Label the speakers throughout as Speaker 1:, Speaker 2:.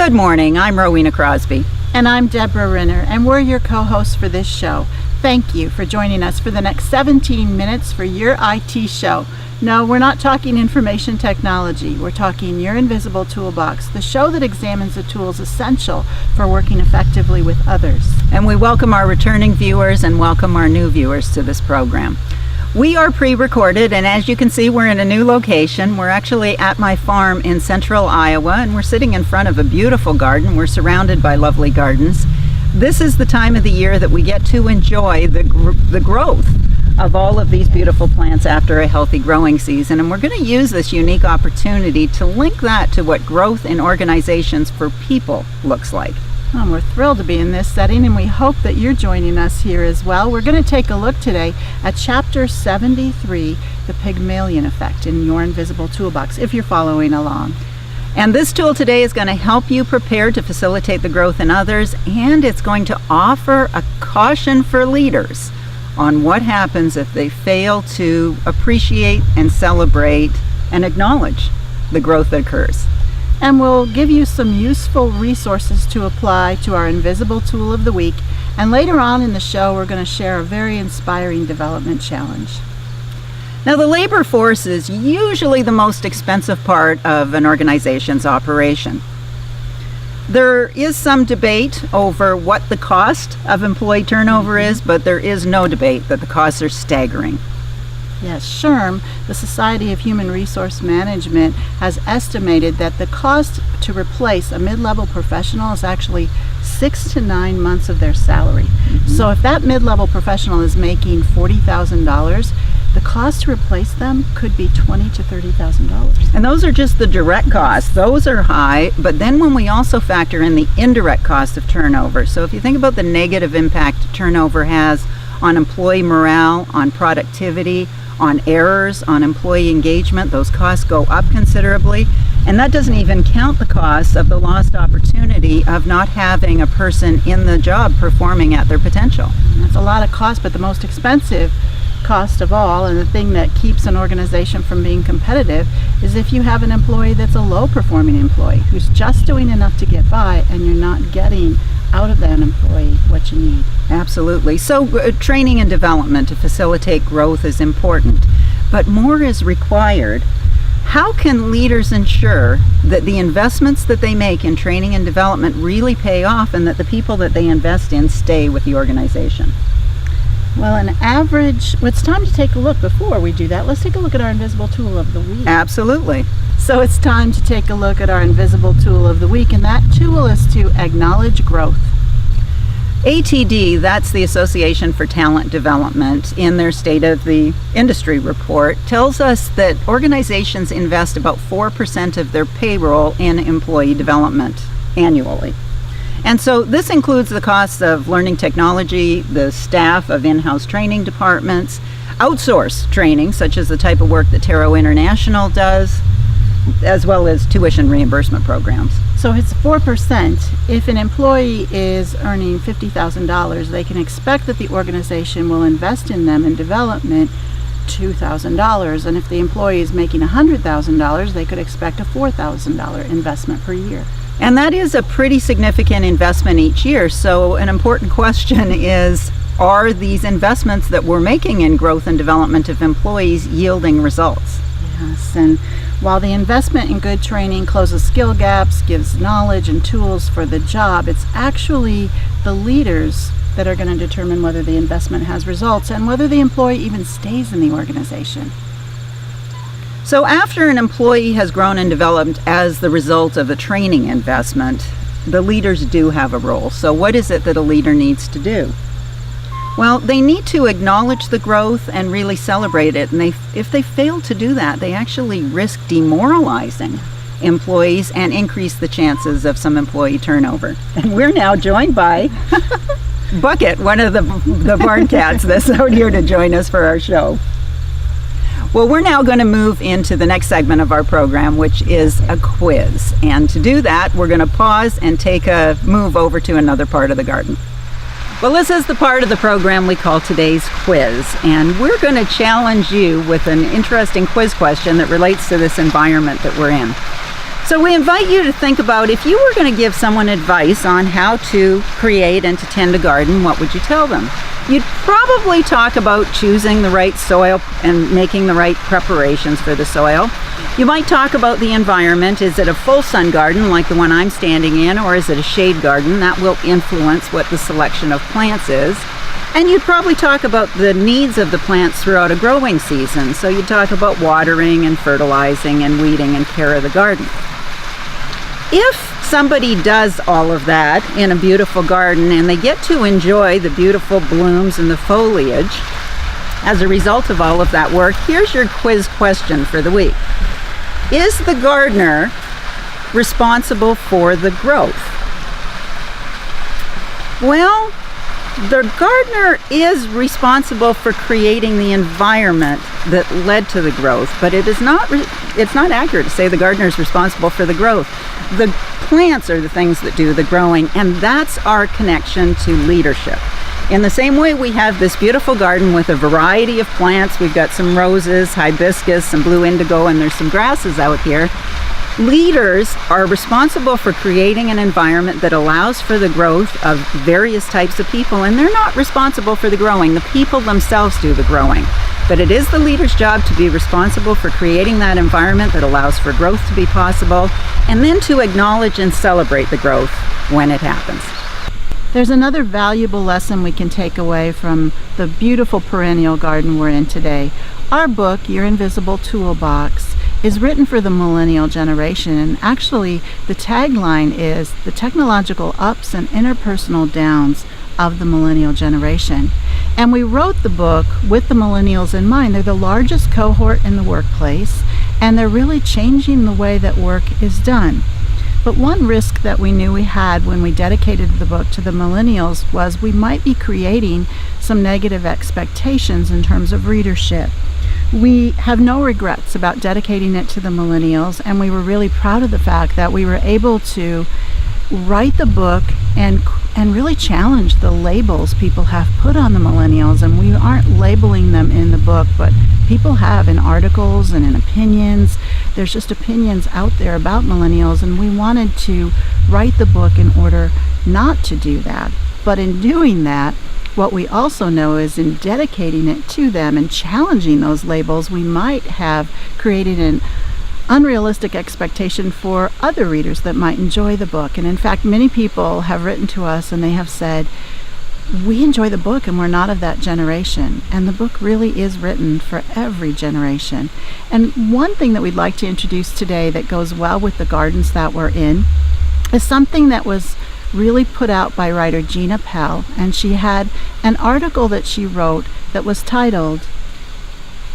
Speaker 1: Good morning, I'm Rowena Crosby.
Speaker 2: And I'm Deborah Renner, and we're your co-hosts for this show. Thank you for joining us for the next 17 minutes for your IT show. No, we're not talking information technology. We're talking Your Invisible Toolbox, the show that examines the tools essential for working effectively with others.
Speaker 1: And we welcome our returning viewers and welcome our new viewers to this program. We are pre-recorded, and as you can see, we're in a new location. We're actually at my farm in central Iowa, and we're sitting in front of a beautiful garden. We're surrounded by lovely gardens. This is the time of the year that we get to enjoy the growth of all of these beautiful plants after a healthy growing season, and we're going to use this unique opportunity to link that to what growth in organizations for people looks like.
Speaker 2: Oh, we're thrilled to be in this setting, and we hope that you're joining us here as well. We're going to take a look today at Chapter 73, the Pygmalion Effect in Your Invisible Toolbox, if you're following along.
Speaker 1: And this tool today is going to help you prepare to facilitate the growth in others, and it's going to offer a caution for leaders on what happens if they fail to appreciate and celebrate and acknowledge the growth that occurs.
Speaker 2: And we'll give you some useful resources to apply to our Invisible Tool of the Week. And later on in the show, we're going to share a very inspiring development challenge.
Speaker 1: Now, the labor force is usually the most expensive part of an organization's operation. There is some debate over what the cost of employee turnover is, but there is no debate that the costs are staggering.
Speaker 2: Yes, SHRM, the Society of Human Resource Management, has estimated that the cost to replace a mid-level professional is actually 6 to 9 months of their salary. So if that mid-level professional is making $40,000, the cost to replace them could be $20,000 to $30,000.
Speaker 1: And those are just the direct costs. Those are high, but then when we also factor in the indirect cost of turnover, so if you think about the negative impact turnover has on employee morale, on productivity, on errors, on employee engagement, those costs go up considerably. And that doesn't even count the costs of the lost opportunity of not having a person in the job performing at their potential.
Speaker 2: That's a lot of cost, but the most expensive cost of all, and the thing that keeps an organization from being competitive, is if you have an employee that's a low performing employee who's just doing enough to get by, and you're not getting out of that employee what you need.
Speaker 1: Absolutely. So training and development to facilitate growth is important, but more is required. How can leaders ensure that the investments that they make in training and development really pay off, and that the people that they invest in stay with the organization?
Speaker 2: Well, it's time to take a look. Before we do that, let's take a look at our Invisible Tool of the Week.
Speaker 1: Absolutely.
Speaker 2: So it's time to take a look at our Invisible Tool of the Week, and that tool is to acknowledge growth.
Speaker 1: ATD, that's the Association for Talent Development, in their State of the Industry report, tells us that organizations invest about 4% of their payroll in employee development annually. And so this includes the costs of learning technology, the staff of in-house training departments, outsource training, such as the type of work that Tero International does, as well as tuition reimbursement programs.
Speaker 2: So it's 4%. If an employee is earning $50,000, they can expect that the organization will invest in them in development $2,000. And if the employee is making $100,000, they could expect a $4,000 investment per year.
Speaker 1: And that is a pretty significant investment each year. So an important question is, are these investments that we're making in growth and development of employees yielding results?
Speaker 2: Yes, and while the investment in good training closes skill gaps, gives knowledge and tools for the job, it's actually the leaders that are going to determine whether the investment has results and whether the employee even stays in the organization.
Speaker 1: So after an employee has grown and developed as the result of a training investment, the leaders do have a role. So what is it that a leader needs to do? Well, they need to acknowledge the growth and really celebrate it. And if they fail to do that, they actually risk demoralizing employees and increase the chances of some employee turnover. And we're now joined by Bucket, one of the barn cats that's out here to join us for our show. Well, we're now going to move into the next segment of our program, which is a quiz. And to do that, we're going to pause and take a move over to another part of the garden. Well, this is the part of the program we call today's quiz, and we're going to challenge you with an interesting quiz question that relates to this environment that we're in. So we invite you to think about, if you were going to give someone advice on how to create and to tend a garden, what would you tell them? You'd probably talk about choosing the right soil and making the right preparations for the soil. You might talk about the environment. Is it a full sun garden like the one I'm standing in, or is it a shade garden? That will influence what the selection of plants is. And you'd probably talk about the needs of the plants throughout a growing season. So you'd talk about watering and fertilizing and weeding and care of the garden. If somebody does all of that in a beautiful garden and they get to enjoy the beautiful blooms and the foliage as a result of all of that work, here's your quiz question for the week. Is the gardener responsible for the growth? Well, the gardener is responsible for creating the environment that led to the growth, but it's not accurate to say the gardener is responsible for the growth. The plants are the things that do the growing, and that's our connection to leadership. In the same way, we have this beautiful garden with a variety of plants. We've got some roses, hibiscus, some blue indigo, and there's some grasses out here. Leaders are responsible for creating an environment that allows for the growth of various types of people, and they're not responsible for the growing. The people themselves do the growing. But it is the leader's job to be responsible for creating that environment that allows for growth to be possible, and then to acknowledge and celebrate the growth when it happens.
Speaker 2: There's another valuable lesson we can take away from the beautiful perennial garden we're in today. Our book, Your Invisible Toolbox, is written for the millennial generation, and actually the tagline is the technological ups and interpersonal downs of the millennial generation. And we wrote the book with the millennials in mind. They're the largest cohort in the workplace, and they're really changing the way that work is done. But one risk that we knew we had when we dedicated the book to the millennials was we might be creating some negative expectations in terms of readership. We have no regrets about dedicating it to the millennials, and we were really proud of the fact that we were able to write the book and really challenge the labels people have put on the millennials. And we aren't labeling them in the book, but people have in articles and in opinions. There's just opinions out there about millennials, and we wanted to write the book in order not to do that. But in doing that, what we also know is in dedicating it to them and challenging those labels, we might have created an unrealistic expectation for other readers that might enjoy the book. And in fact, many people have written to us and they have said, we enjoy the book and we're not of that generation. And the book really is written for every generation. And one thing that we'd like to introduce today that goes well with the gardens that we're in is something that was really put out by writer Gina Pell, and she had an article that she wrote that was titled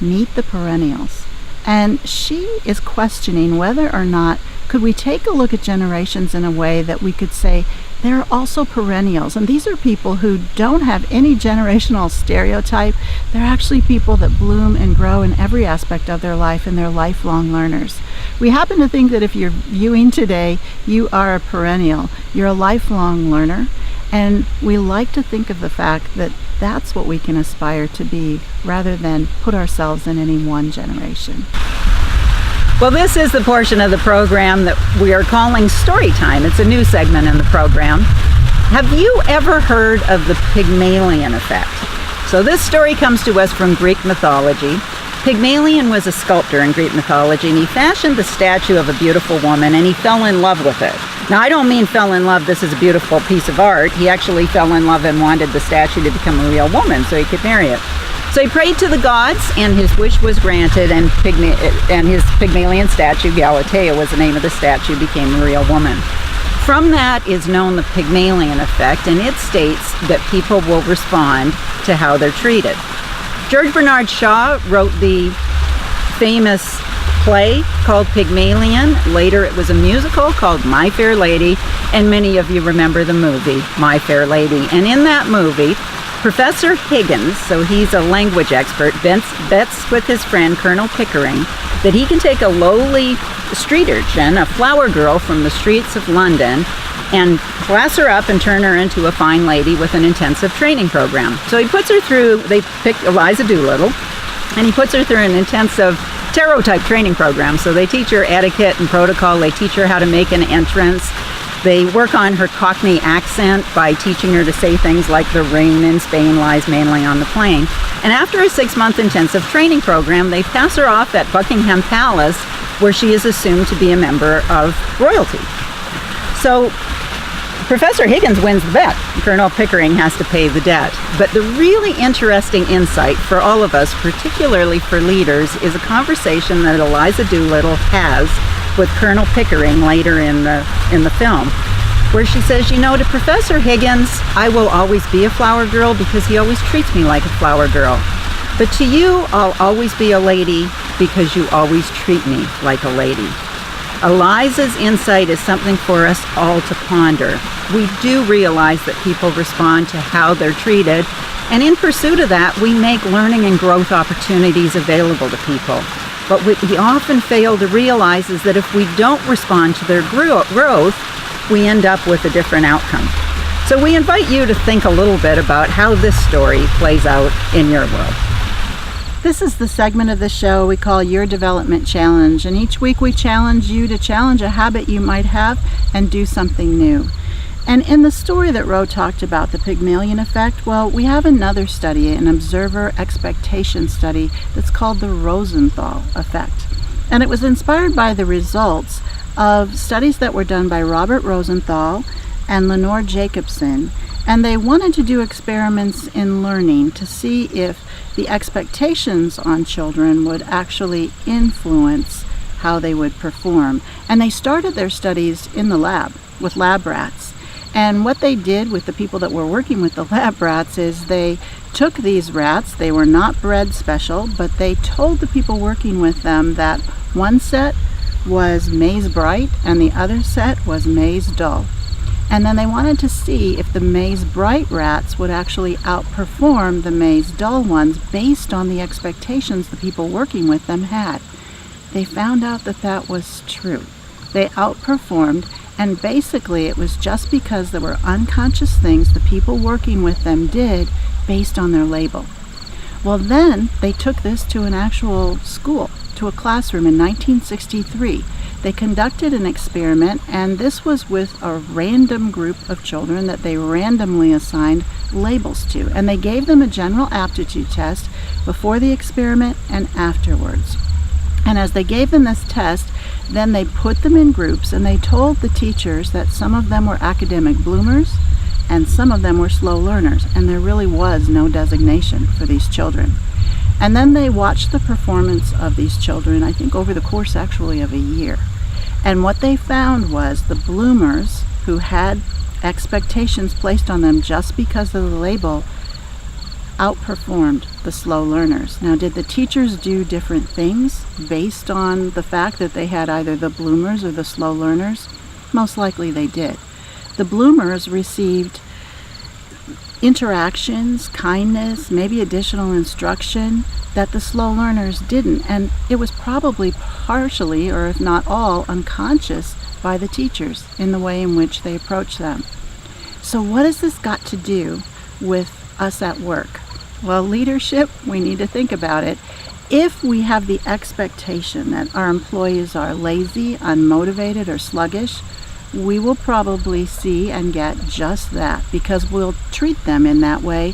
Speaker 2: Meet the Perennials. And she is questioning whether or not could we take a look at generations in a way that we could say there are also perennials. And these are people who don't have any generational stereotype. They're actually people that bloom and grow in every aspect of their life, and they're lifelong learners. We happen to think that if you're viewing today, you are a perennial. You're a lifelong learner. And we like to think of the fact that that's what we can aspire to be, rather than put ourselves in any one generation.
Speaker 1: Well, this is the portion of the program that we are calling Story Time. It's a new segment in the program. Have you ever heard of the Pygmalion effect? So this story comes to us from Greek mythology. Pygmalion was a sculptor in Greek mythology, and he fashioned the statue of a beautiful woman, and he fell in love with it. Now, I don't mean fell in love, this is a beautiful piece of art. He actually fell in love and wanted the statue to become a real woman so he could marry it. So he prayed to the gods, and his wish was granted, and his Pygmalion statue, Galatea was the name of the statue, became a real woman. From that is known the Pygmalion effect, and it states that people will respond to how they're treated. George Bernard Shaw wrote the famous play called Pygmalion. Later it was a musical called My Fair Lady, and many of you remember the movie My Fair Lady. And in that movie, Professor Higgins, so he's a language expert, bets with his friend Colonel Pickering that he can take a lowly street urchin, a flower girl from the streets of London, and class her up and turn her into a fine lady with an intensive training program. So he puts her through, they picked Eliza Doolittle, and he puts her through an intensive Tero type training program. So they teach her etiquette and protocol. They teach her how to make an entrance. They work on her Cockney accent by teaching her to say things like the rain in Spain lies mainly on the plain. And after a 6-month intensive training program, they pass her off at Buckingham Palace, where she is assumed to be a member of royalty. So Professor Higgins wins the bet. Colonel Pickering has to pay the debt. But the really interesting insight for all of us, particularly for leaders, is a conversation that Eliza Doolittle has with Colonel Pickering later in the film, where she says, you know, to Professor Higgins, I will always be a flower girl because he always treats me like a flower girl. But to you, I'll always be a lady because you always treat me like a lady. Eliza's insight is something for us all to ponder. We do realize that people respond to how they're treated, and in pursuit of that, we make learning and growth opportunities available to people. But what we often fail to realize is that if we don't respond to their growth, we end up with a different outcome. So we invite you to think a little bit about how this story plays out in your world.
Speaker 2: This is the segment of the show we call Your Development Challenge, and each week we challenge you to challenge a habit you might have and do something new. And in the story that Ro talked about, the Pygmalion effect, well, we have another study, an observer expectation study that's called the Rosenthal effect. And it was inspired by the results of studies that were done by Robert Rosenthal and Lenore Jacobson, and they wanted to do experiments in learning to see if the expectations on children would actually influence how they would perform. And they started their studies in the lab with lab rats. And what they did with the people that were working with the lab rats is they took these rats, they were not bred special, but they told the people working with them that one set was maize bright and the other set was maize dull. And then they wanted to see if the maize bright rats would actually outperform the maize dull ones based on the expectations the people working with them had. They found out that that was true. They outperformed, and basically it was just because there were unconscious things the people working with them did based on their label. Well, then they took this to an actual school, to a classroom in 1963. They conducted an experiment, and this was with a random group of children that they randomly assigned labels to. And they gave them a general aptitude test before the experiment and afterwards. And as they gave them this test, then they put them in groups, and they told the teachers that some of them were academic bloomers and some of them were slow learners, and there really was no designation for these children. And then they watched the performance of these children, I think over the course actually of a year. And what they found was the bloomers who had expectations placed on them just because of the label outperformed the slow learners. Now, did the teachers do different things based on the fact that they had either the bloomers or the slow learners? Most likely they did. The bloomers received interactions, kindness, maybe additional instruction that the slow learners didn't, and it was probably partially, or if not all, unconscious by the teachers in the way in which they approach them. So what has this got to do with us at work? Well, leadership, we need to think about it. If we have the expectation that our employees are lazy, unmotivated, or sluggish, we will probably see and get just that, because we'll treat them in that way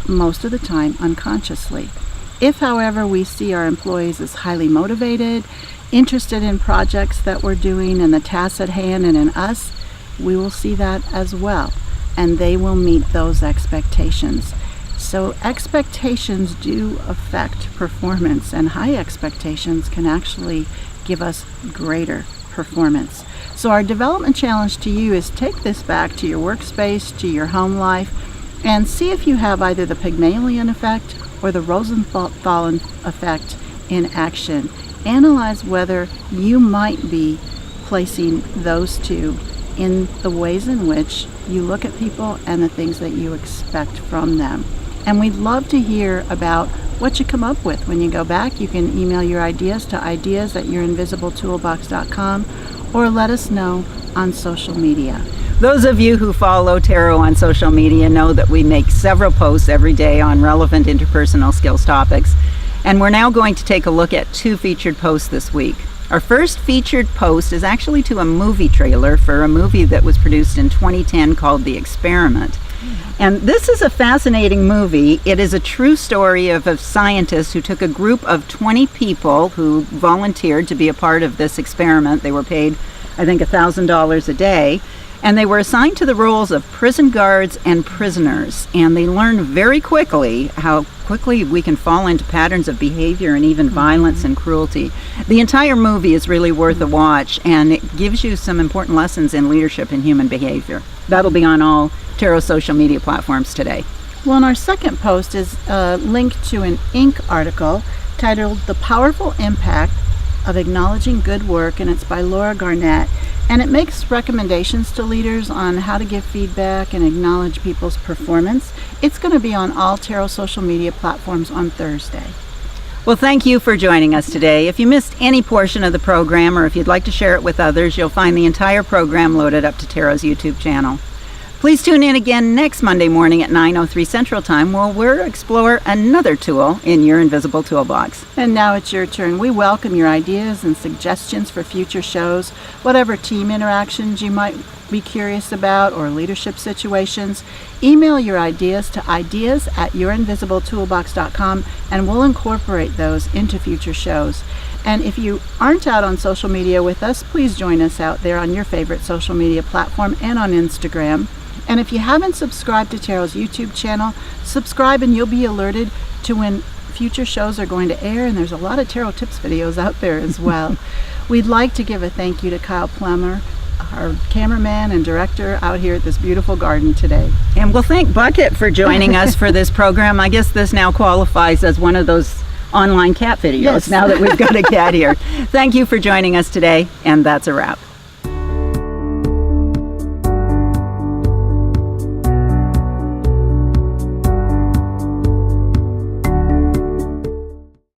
Speaker 2: most of the time unconsciously. If, however, we see our employees as highly motivated, interested in projects that we're doing and the tasks at hand and in us, we will see that as well, and they will meet those expectations. So expectations do affect performance, and high expectations can actually give us greater performance. So our development challenge to you is take this back to your workspace, to your home life, and see if you have either the Pygmalion effect or the Rosenthal effect in action. Analyze whether you might be placing those two in the ways in which you look at people and the things that you expect from them. And we'd love to hear about what you come up with when you go back. You can email your ideas to ideas@yourinvisibletooolbox.com or let us know on social media.
Speaker 1: Those of you who follow Tero on social media know that we make several posts every day on relevant interpersonal skills topics. And we're now going to take a look at 2 featured posts this week. Our first featured post is actually to a movie trailer for a movie that was produced in 2010 called The Experiment. And this is a fascinating movie. It is a true story of a scientist who took a group of 20 people who volunteered to be a part of this experiment. They were paid, I think, $1,000 a day. And they were assigned to the roles of prison guards and prisoners. And they learned very quickly how quickly we can fall into patterns of behavior and even violence and cruelty. The entire movie is really worth a watch, and it gives you some important lessons in leadership and human behavior. That'll be on all Tero social media platforms today.
Speaker 2: Well, and our second post is a link to an Inc. article titled The Powerful Impact of Acknowledging Good Work, and it's by Laura Garnett. And it makes recommendations to leaders on how to give feedback and acknowledge people's performance. It's going to be on all Tero social media platforms on Thursday.
Speaker 1: Well, thank you for joining us today. If you missed any portion of the program, or if you'd like to share it with others, you'll find the entire program loaded up to Tero's YouTube channel. Please tune in again next Monday morning at 9:03 Central Time, where we'll explore another tool in your Invisible Toolbox.
Speaker 2: And now it's your turn. We welcome your ideas and suggestions for future shows, whatever team interactions you might be curious about or leadership situations. Email your ideas to ideas@yourinvisiblettoolbox.com, and we'll incorporate those into future shows. And if you aren't out on social media with us, please join us out there on your favorite social media platform and on Instagram. And if you haven't subscribed to Tero's YouTube channel, subscribe and you'll be alerted to when future shows are going to air, and there's a lot of Tero Tips videos out there as well. We'd like to give a thank you to Kyle Plummer, our cameraman and director out here at this beautiful garden today.
Speaker 1: And we'll thank Bucket for joining us for this program. I guess this now qualifies as one of those online cat videos,
Speaker 2: Yes.
Speaker 1: now that we've got a cat here. Thank you for joining us today, and that's a wrap.